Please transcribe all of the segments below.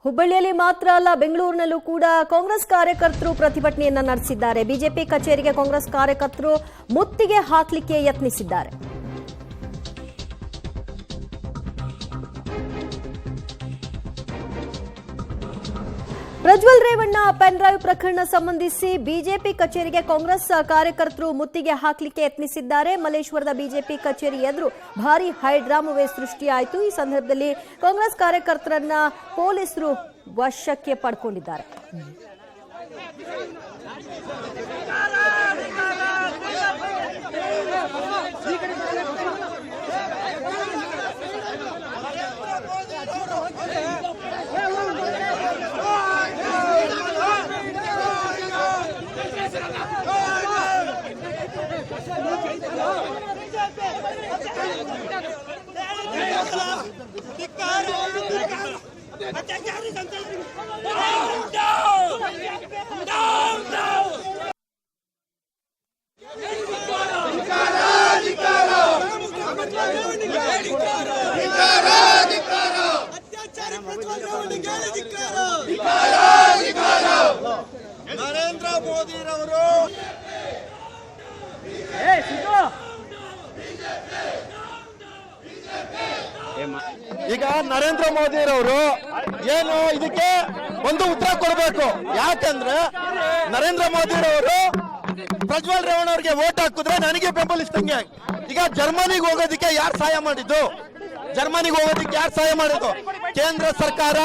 ಹುಬ್ಬಳ್ಳಿಯಲ್ಲಿ ಮಾತ್ರ ಅಲ್ಲ, ಬೆಂಗಳೂರಿನಲ್ಲೂ ಕೂಡ ಕಾಂಗ್ರೆಸ್ ಕಾರ್ಯಕರ್ತರು ಪ್ರತಿಭಟನೆಯನ್ನ ನಡೆಸಿದ್ದಾರೆ. ಬಿಜೆಪಿ ಕಚೇರಿಗೆ ಕಾಂಗ್ರೆಸ್ ಕಾರ್ಯಕರ್ತರು ಮುತ್ತಿಗೆ ಹಾಕಲಿಕ್ಕೆ ಯತ್ನಿಸಿದ್ದಾರೆ. ಪ್ರಜ್ವಲ್ ರೇವಣ್ಣ ಪೆನ್ ಡ್ರೈವ್ ಪ್ರಕರಣ ಸಂಬಂಧಿಸಿ ಬಿಜೆಪಿ ಕಚೇರಿಗೆ ಕಾಂಗ್ರೆಸ್ ಕಾರ್ಯಕರ್ತರು ಮುತ್ತಿಗೆ ಹಾಕಲಿಕ್ಕೆ ಯತ್ನಿಸಿದ್ದಾರೆ. ಮಲ್ಲೇಶ್ವರದ ಬಿಜೆಪಿ ಕಚೇರಿ ಎದುರು ಭಾರೀ ಹೈಡ್ರಾಮವೇ ಸೃಷ್ಟಿಯಾಯಿತು. ಈ ಸಂದರ್ಭದಲ್ಲಿ ಕಾಂಗ್ರೆಸ್ ಕಾರ್ಯಕರ್ತರನ್ನ ಪೊಲೀಸರು ವಶಕ್ಕೆ ಪಡ್ಕೊಂಡಿದ್ದಾರೆ. ನರೇಂದ್ರ ಮೋದಿರವರು ಈಗ ನರೇಂದ್ರ ಮೋದಿರವರು ಏನು ಇದಕ್ಕೆ ಒಂದು ಉತ್ತರ ಕೊಡಬೇಕು. ಯಾಕಂದ್ರೆ ನರೇಂದ್ರ ಮೋದಿರವರು ಪ್ರಜ್ವಲ್ ರೇವಣ್ಣ ಅವರಿಗೆ ವೋಟ್ ಹಾಕಿದ್ರೆ ನನಗೆ ಬೆಂಬಲಿಸಿದಂಗೆ. ಈಗ ಜರ್ಮನಿಗೆ ಹೋಗೋದಕ್ಕೆ ಯಾರು ಸಹಾಯ ಮಾಡಿದ್ದು? ಜರ್ಮನಿಗೆ ಹೋಗೋದಕ್ಕೆ ಯಾರು ಸಹಾಯ ಮಾಡಿದ್ದು? ಕೇಂದ್ರ ಸರ್ಕಾರ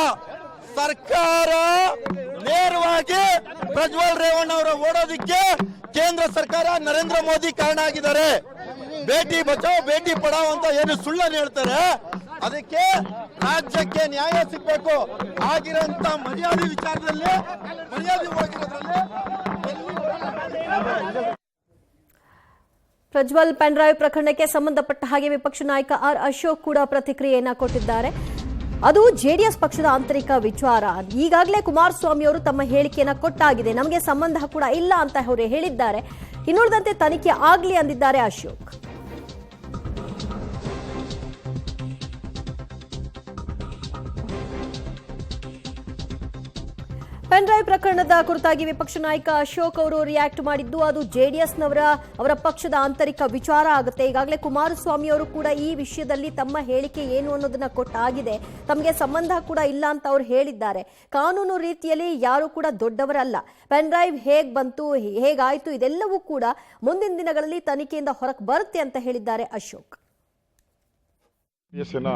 ನೇರವಾಗಿ ಪ್ರಜ್ವಲ್ ರೇವಣ್ಣ ಅವರ ಓಡೋದಿಕ್ಕೆ ಕೇಂದ್ರ ಸರ್ಕಾರ ನರೇಂದ್ರ ಮೋದಿ ಕಾರಣ ಆಗಿದ್ದಾರೆ. ಬೇಟಿ ಬಚಾವ್ ಬೇಟಿ ಪಡಾವ್ ಅಂತ ಏನು ಸುಳ್ಳನ್ನು ಹೇಳ್ತಾರೆ, ಅದಕ್ಕೆ ರಾಜ್ಯಕ್ಕೆ ನ್ಯಾಯ ಸಿಗಬೇಕು. ಆಗಿರೋಂತ ಮರ್ಯಾದೆ ವಿಚಾರದಲ್ಲಿ ಮರ್ಯಾದೆ ಹೋಗಿರೋದ್ರಲ್ಲಿ ಪ್ರಜ್ವಲ್ ಪೆನ್ ಡ್ರೈವ್ ಪ್ರಕರಣಕ್ಕೆ ಸಂಬಂಧಪಟ್ಟ ಹಾಗೆ ವಿಪಕ್ಷ ನಾಯಕ ಆರ್ ಅಶೋಕ್ ಕೂಡ ಪ್ರತಿಕ್ರಿಯೆಯನ್ನ ಕೊಟ್ಟಿದ್ದಾರೆ. ಅದು ಜೆಡಿಎಸ್ ಪಕ್ಷದ ಆಂತರಿಕ ವಿಚಾರ. ಈಗಾಗಲೇ ಕುಮಾರಸ್ವಾಮಿ ಅವರು ತಮ್ಮ ಹೇಳಿಕೆಯನ್ನ ಕೊಟ್ಟಾಗಿದೆ, ನಮಗೆ ಸಂಬಂಧ ಕೂಡ ಇಲ್ಲ ಅಂತ ಅವರು ಹೇಳಿದ್ದಾರೆ. ಇನ್ನುಳಿದಂತೆ ತನಿಖೆ ಆಗಲಿ ಅಂದಿದ್ದಾರೆ ಅಶೋಕ್. ಪೆನ್ ಡ್ರೈವ್ ಪ್ರಕರಣದ ಕುರಿತಾಗಿ ವಿಪಕ್ಷ ನಾಯಕ ಅಶೋಕ್ ಅವರು ರಿಯಾಕ್ಟ್ ಮಾಡಿದ್ದು, ಅದು ಜೆಡಿಎಸ್ನವರ ಅವರ ಪಕ್ಷದ ಆಂತರಿಕ ವಿಚಾರ ಆಗುತ್ತೆ. ಈಗಾಗಲೇ ಕುಮಾರಸ್ವಾಮಿ ಅವರು ಕೂಡ ಈ ವಿಷಯದಲ್ಲಿ ತಮ್ಮ ಹೇಳಿಕೆ ಏನು ಅನ್ನೋದನ್ನ ಕೊಟ್ಟಾಗಿದೆ, ತಮಗೆ ಸಂಬಂಧ ಕೂಡ ಇಲ್ಲ ಅಂತ ಅವರು ಹೇಳಿದ್ದಾರೆ. ಕಾನೂನು ರೀತಿಯಲ್ಲಿ ಯಾರು ಕೂಡ ದೊಡ್ಡವರಲ್ಲ. ಪೆನ್ ಡ್ರೈವ್ ಹೇಗ್ ಬಂತು, ಹೇಗಾಯ್ತು, ಇದೆಲ್ಲವೂ ಕೂಡ ಮುಂದಿನ ದಿನಗಳಲ್ಲಿ ತನಿಖೆಯಿಂದ ಹೊರಗೆ ಬರುತ್ತೆ ಅಂತ ಹೇಳಿದ್ದಾರೆ ಅಶೋಕ್.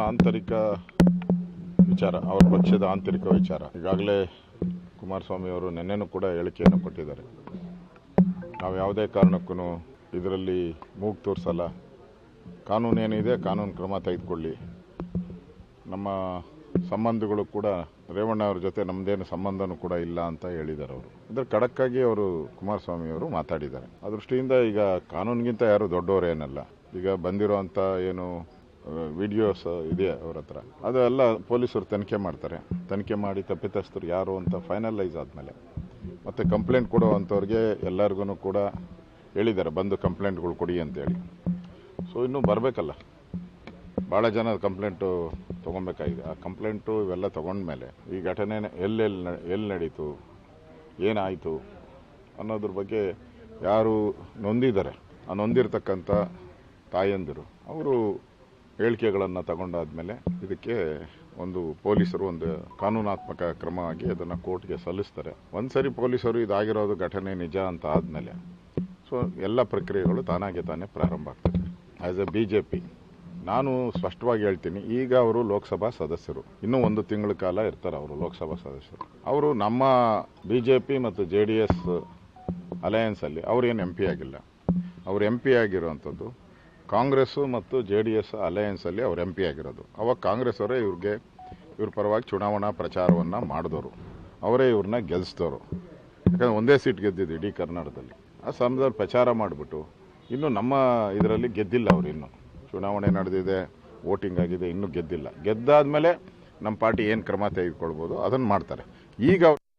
ಆಂತರಿಕ ವಿಚಾರ, ಅವರ ಪಕ್ಷದ ಆಂತರಿಕ ವಿಚಾರ. ಈಗಾಗಲೇ ಕುಮಾರಸ್ವಾಮಿ ಅವರು ನಿನ್ನೆನೂ ಕೂಡ ಹೇಳಿಕೆಯನ್ನು ಕೊಟ್ಟಿದ್ದಾರೆ. ನಾವು ಯಾವುದೇ ಕಾರಣಕ್ಕೂ ಇದರಲ್ಲಿ ಮೂಗು ತೋರಿಸಲ್ಲ, ಕಾನೂನು ಏನಿದೆ ಕಾನೂನು ಕ್ರಮ ತೆಗೆದುಕೊಳ್ಳಿ. ನಮ್ಮ ಸಂಬಂಧಗಳು ಕೂಡ ರೇವಣ್ಣ ಅವ್ರ ಜೊತೆ ನಮ್ಮದೇನು ಸಂಬಂಧನೂ ಕೂಡ ಇಲ್ಲ ಅಂತ ಹೇಳಿದ್ದಾರೆ ಅವರು. ಇದರ ಖಡಕ್ಕಾಗಿ ಅವರು ಕುಮಾರಸ್ವಾಮಿ ಅವರು ಮಾತಾಡಿದ್ದಾರೆ. ಆ ದೃಷ್ಟಿಯಿಂದ ಈಗ ಕಾನೂನಿಗಿಂತ ಯಾರು ದೊಡ್ಡವರೇನಲ್ಲ. ಈಗ ಬಂದಿರೋಂಥ ಏನು ವಿಡಿಯೋಸ್ ಇದೆ ಅವ್ರ ಹತ್ರ, ಅದೆಲ್ಲ ಪೊಲೀಸರು ತನಿಖೆ ಮಾಡ್ತಾರೆ. ತನಿಖೆ ಮಾಡಿ ತಪ್ಪಿತಸ್ಥರು ಯಾರು ಅಂತ ಫೈನಲೈಸ್ ಆದಮೇಲೆ ಮತ್ತು ಕಂಪ್ಲೇಂಟ್ ಕೊಡುವಂಥವ್ರಿಗೆ ಎಲ್ಲರಿಗೂ ಕೂಡ ಹೇಳಿದ್ದಾರೆ, ಬಂದು ಕಂಪ್ಲೇಂಟ್ಗಳು ಕೊಡಿ ಅಂತೇಳಿ. ಸೊ ಇನ್ನೂ ಬರಬೇಕಲ್ಲ, ಭಾಳ ಜನ ಕಂಪ್ಲೇಂಟು ತೊಗೊಬೇಕಾಗಿದೆ. ಆ ಕಂಪ್ಲೇಂಟು ಇವೆಲ್ಲ ತೊಗೊಂಡ್ಮೇಲೆ ಈ ಘಟನೆ ಎಲ್ಲಿ ನಡೀತು, ಏನಾಯಿತು ಅನ್ನೋದ್ರ ಬಗ್ಗೆ ಯಾರು ನೊಂದಿದ್ದಾರೆ, ಆ ನೊಂದಿರ್ತಕ್ಕಂಥ ತಾಯಂದಿರು ಅವರು ಹೇಳಿಕೆಗಳನ್ನು ತಗೊಂಡಾದ್ಮೇಲೆ ಇದಕ್ಕೆ ಒಂದು ಪೊಲೀಸರು ಒಂದು ಕಾನೂನಾತ್ಮಕ ಕ್ರಮವಾಗಿ ಅದನ್ನು ಕೋರ್ಟ್ಗೆ ಸಲ್ಲಿಸ್ತಾರೆ. ಒಂದ್ಸರಿ ಪೊಲೀಸರು ಇದಾಗಿರೋದು ಘಟನೆ ನಿಜ ಅಂತ ಆದಮೇಲೆ ಸೊ ಎಲ್ಲ ಪ್ರಕ್ರಿಯೆಗಳು ತಾನಾಗೆ ತಾನೇ ಪ್ರಾರಂಭ ಆಗ್ತದೆ. ಆ್ಯಸ್ ಎ BJP ನಾನು ಸ್ಪಷ್ಟವಾಗಿ ಹೇಳ್ತೀನಿ, ಈಗ ಅವರು ಲೋಕಸಭಾ ಸದಸ್ಯರು, ಇನ್ನೂ 1 ತಿಂಗಳ ಕಾಲ ಇರ್ತಾರೆ ಅವರು ಲೋಕಸಭಾ ಸದಸ್ಯರು. ಅವರು ನಮ್ಮ BJP ಮತ್ತು JDS ಅಲಯನ್ಸಲ್ಲಿ ಅವರೇನು MP ಆಗಿಲ್ಲ. ಅವರು MP ಆಗಿರುವಂಥದ್ದು ಕಾಂಗ್ರೆಸ್ಸು ಮತ್ತು JDS ಅಲಯನ್ಸಲ್ಲಿ ಅವ್ರು MP ಆಗಿರೋದು. ಅವಾಗ ಕಾಂಗ್ರೆಸ್ ಅವರೇ ಇವ್ರ ಪರವಾಗಿ ಚುನಾವಣಾ ಪ್ರಚಾರವನ್ನು ಮಾಡಿದವರು, ಅವರೇ ಇವ್ರನ್ನ ಗೆಲ್ಲಿಸಿದವರು. ಯಾಕಂದರೆ ಒಂದೇ ಸೀಟ್ ಗೆದ್ದಿದ್ದು ಇಡೀ ಕರ್ನಾಟಕದಲ್ಲಿ. ಆ ಸಮಯದಲ್ಲಿ ಪ್ರಚಾರ ಮಾಡಿಬಿಟ್ಟು ಇನ್ನೂ ನಮ್ಮ ಇದರಲ್ಲಿ ಗೆದ್ದಿಲ್ಲ ಅವರು. ಇನ್ನೂ ಚುನಾವಣೆ ನಡೆದಿದೆ, ವೋಟಿಂಗ್ ಆಗಿದೆ, ಇನ್ನೂ ಗೆದ್ದಿಲ್ಲ. ಗೆದ್ದಾದ್ಮೇಲೆ ನಮ್ಮ ಪಾರ್ಟಿ ಏನು ಕ್ರಮ ತೆಗೆದುಕೊಳ್ಬೋದು ಅದನ್ನು ಮಾಡ್ತಾರೆ. ಈಗ